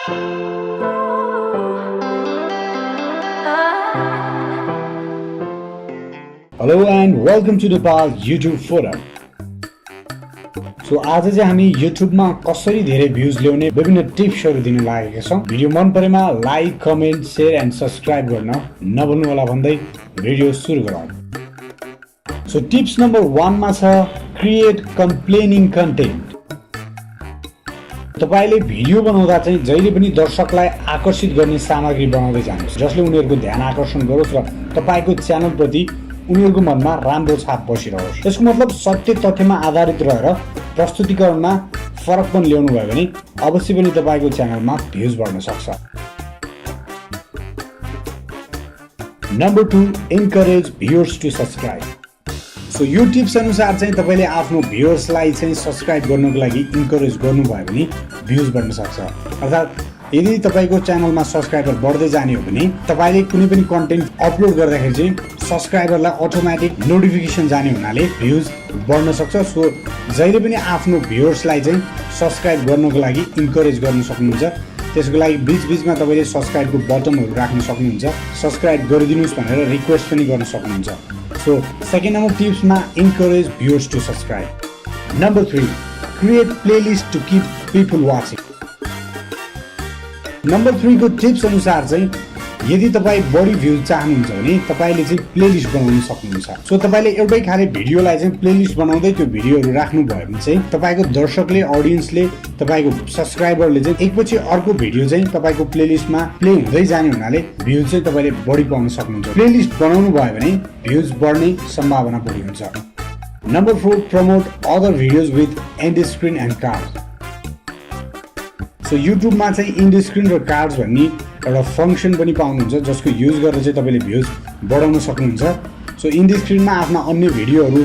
Hello and welcome to the YouTube forum. So आज चाहिँ हामी YouTube मा कसरी धेरै भ्युज ल्याउने विभिन्न टिप्सहरु दिन लागेका छौं। भिडियो मन परेमा like, comment, share and subscribe गर्न नभुल्नु होला भन्दै भिडियो सुरु गरौँ। So टिप्स नम्बर 1 मा छ क्रिएट कम्प्लेनिङ कन्टेन्ट। तपाईले भिडियो बनाउँदा चाहिँ जहिले पनि दर्शकलाई आकर्षित गर्ने सामग्री बनाउँदै जानुहोस् जसले उनीहरुको ध्यान आकर्षण गरोस् र तपाईको च्यानल प्रति उनीहरुको मनमा राम्रो छाप बसिरहोस्। यसको मतलब सत्य तथ्यमा आधारित रहेर प्रस्तुतिकरणमा फरकपन ल्याउनु भयो भने अवश्य पनि तपाईको च्यानलमा भ्युज बढ्न सक्छ। Number 2 encourage viewers to subscribe. So यो टिप्स अनुसार चाहिँ तपाईले आफ्नो भ्युअर्सलाई चाहिँ सब्स्क्राइब गर्नको लागि इन्करेज गर्नु भयो भने भ्युज बढ्न सक्छ। अर्थात् यदि तपाईको च्यानलमा सब्स्क्राइबर बढ्दै जाने हो भने तपाईले कुनै पनि कन्टेन्ट अपलोड गर्दाखेरि चाहिँ सब्स्क्राइबरलाई अटोमेटिक नोटिफिकेसन जाने हुनाले भ्युज बढ्न सक्छ। सो जहिले पनि आफ्नो भ्युअर्सलाई चाहिँ सब्स्क्राइब गर्नको लागि इन्करेज गर्न सक्नुहुन्छ। त्यसको लागि बीचबीचमा तपाईले सब्स्क्राइबको बटनहरु राख्न सक्नुहुन्छ। सब्स्क्राइब गरिदिनुस् भनेर रिक्वेस्ट पनि गर्न सक्नुहुन्छ। सो सेकेन्ड नम्बर टिप्समा encourage viewers to subscribe. Number 3 create playlist to keep people watching. Number 3 को टिप्स अनुसार चाहिँ यदि तपाई बढी भ्युज चाहनुहुन्छ भने तपाईले चाहिँ प्लेलिस्ट बनाउन सक्नुहुन्छ। सो तपाईले एउटै खाले भिडियोलाई चाहिँ प्लेलिस्ट बनाउँदै त्यो भिडियोहरु राख्नु भयो भने चाहिँ तपाईको दर्शकले, ऑडियन्सले, तपाईको सब्स्क्राइबरले चाहिँ एकपछि अर्को भिडियो चाहिँ तपाईको प्लेलिस्टमा प्ले हुँदै जाने हुनाले भ्युज चाहिँ तपाईले बढी पाउन सक्नुहुन्छ। प्लेलिस्ट बनाउनु भयो भने भ्युज बढ्ने सम्भावना बढी हुन्छ। Number 4 promote other videos with and screen and card. So YouTube मा चाहिँ इन्ड स्क्रिन र कार्ड्स भन्ने एउटा फंक्सन पनि पाउनुहुन्छ जसको युज गरेर चाहिँ तपाईले भ्युज बढाउन सक्नुहुन्छ। सो इन्ड स्क्रिनमा आफ्ना अन्य भिडियोहरु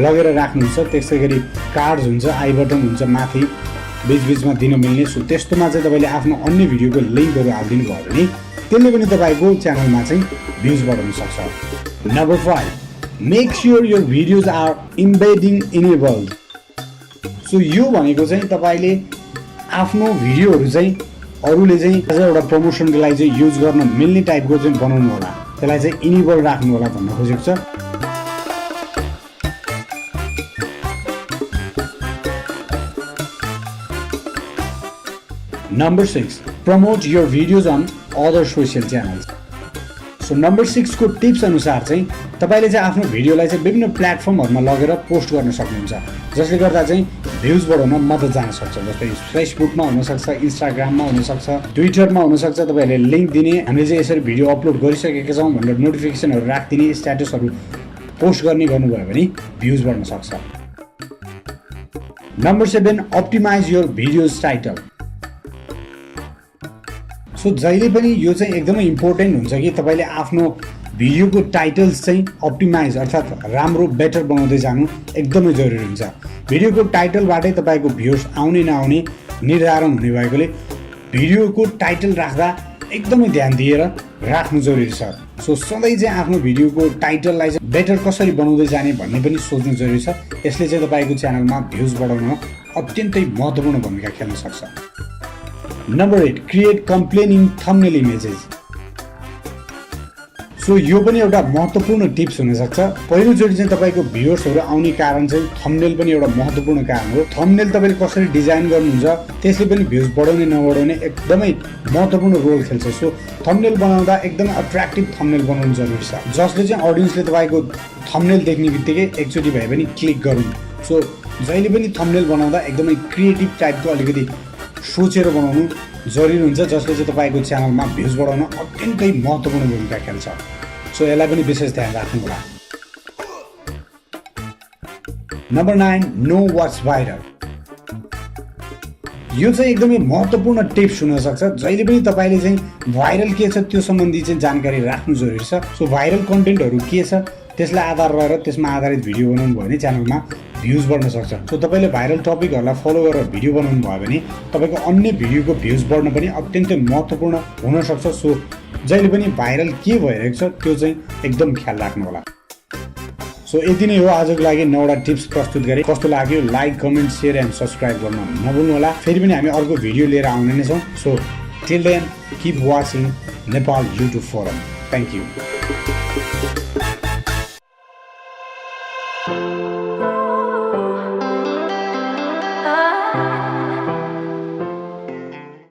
लगेर राख्नुहुन्छ। त्यसैगरी कार्ड्स हुन्छ, आई बटन हुन्छ माथि बीचबीचमा दिन मिल्ने। सो त्यस्तोमा चाहिँ तपाईले आफ्नो अन्य भिडियोको लिंकहरु हाल्दिनु भयो भने त्यसले पनि तपाईको च्यानलमा चाहिँ भ्युज बढाउन सक्छ। Number 5 make sure your videos are embedding enabled. So यो भनेको चाहिँ तपाईले आफ्नो भिडियोहरु चाहिँ अरूले चाहिँ अझ एउटा प्रमोसनको लागि चाहिँ युज गर्न मिल्ने टाइपको चाहिँ बनाउनु होला। त्यसलाई चाहिँ इनेबल राख्नु होला भन्न खोजेको छ। Number 6 promote your videos on other social channels. So number 6 को टिप्स अनुसार चाहिँ तपाईले चाहिँ आफ्नो भिडियोलाई चाहिँ विभिन्न प्लेटफर्महरुमा लगेर पोस्ट गर्न सक्नुहुन्छ जसले गर्दा चाहिँ भ्युज बढाउन मद्दत जान सक्छ। जस्तै फेसबुकमा हुन सक्छ, इन्स्टाग्राममा हुन सक्छ, ट्विटरमा हुन सक्छ। तपाईहरुले लिंक दिने, हामीले चाहिँ यसरी भिडियो अपलोड गरिसकेका छौं भनेर नोटिफिकेसनहरु राख्दिने, स्ट्याटसहरु पोस्ट गर्ने गर्नुभयो भने भ्युज बढ्न सक्छ। Number 7 optimise your videos title. So जहिले पनि यो चाहिँ एकदमै इम्पोर्टेन्ट हुन्छ कि तपाईले आफ्नो भिडियोको टाइटल्स चाहिँ अप्टिमाइज अर्थात् राम्रो बेटर बनाउँदै जानु एकदमै जरुरी हुन्छ। भिडियोको टाइटलबाटै तपाईको भ्युज आउने नआउने निर्धारण हुने भएकोले भिडियोको टाइटल राख्दा एकदमै ध्यान दिएर राख्नु जरुरी छ। सो सधैँ चाहिँ आफ्नो भिडियोको टाइटललाई चाहिँ बेटर कसरी बनाउँदै जाने भन्ने पनि सोच्नु जरुरी छ। यसले चाहिँ तपाईको च्यानलमा भ्युज बढाउन अत्यन्तै महत्त्वपूर्ण भूमिका खेल्न सक्छ। Number 8 create complaining thumbnail images. So यो पनि एउटा महत्त्वपूर्ण टिप्स हुन सक्छ। पहिलो चोटी चाहिँ तपाईको भ्युअर्सहरु आउने कारण चाहिँ थम्बनेल पनि एउटा महत्त्वपूर्ण कारण हो। थम्बनेल तपाईले कसरी डिजाइन गर्नुहुन्छ त्यसले पनि भ्युज बढाउने नबढाउने एकदमै महत्त्वपूर्ण रोल खेल्छ। सो थम्बनेल बनाउँदा एकदमै अट्र्याक्टिभ थम्बनेल बनाउनु जरुरी छ जसले चाहिँ ऑडियन्सले तपाईको थम्बनेल देख्ने बित्तिकै एकचोटी भए पनि क्लिक गरून्। सो जहिले पनि थम्बनेल बनाउँदा एकदमै क्रिएटिभ टाइपको अलिकति सोचेर बनाउनु जरुरी हुन्छ जसले चाहिँ तपाईको च्यानलमा भ्युज बढाउन अत्यन्तै महत्त्वपूर्ण भूमिका खेल्छ। सो यसलाई पनि विशेष ध्यान राख्नु होला। Number 9 know what's viral. यो चाहिँ एकदमै महत्त्वपूर्ण टिप्स हुन सक्छ। जहिले पनि तपाईले चाहिँ भाइरल के छ त्यो सम्बन्धी चाहिँ जानकारी राख्नु जरुरी छ। सो भाइरल कन्टेन्टहरु के छ त्यसलाई आधार रहेर त्यसमा आधारित भिडियो बनाउनु भयो भने च्यानलमा भ्युज बढ्न सक्छ। सो तपाईले भाइरल टपिकहरुलाई फलो गरेर भिडियो बनाउनु भयो भने तपाईको अन्य भिडियोको भ्युज बढ्न पनि अत्यन्तै महत्त्वपूर्ण हुन सक्छ। सो जहिले पनि भाइरल के भइरहेको छ त्यो चाहिँ एकदम ख्याल राख्नु होला। सो यति नै हो आजको लागि 9वटा टिप्स प्रस्तुत गरे। कस्तो लाग्यो like, comment, share and subscribe गर्न नभुल्नु होला। फेरि पनि हामी अर्को भिडियो लिएर आउने नै छौं। So Till then, keep watching Nepal YouTube Forum. Thank you.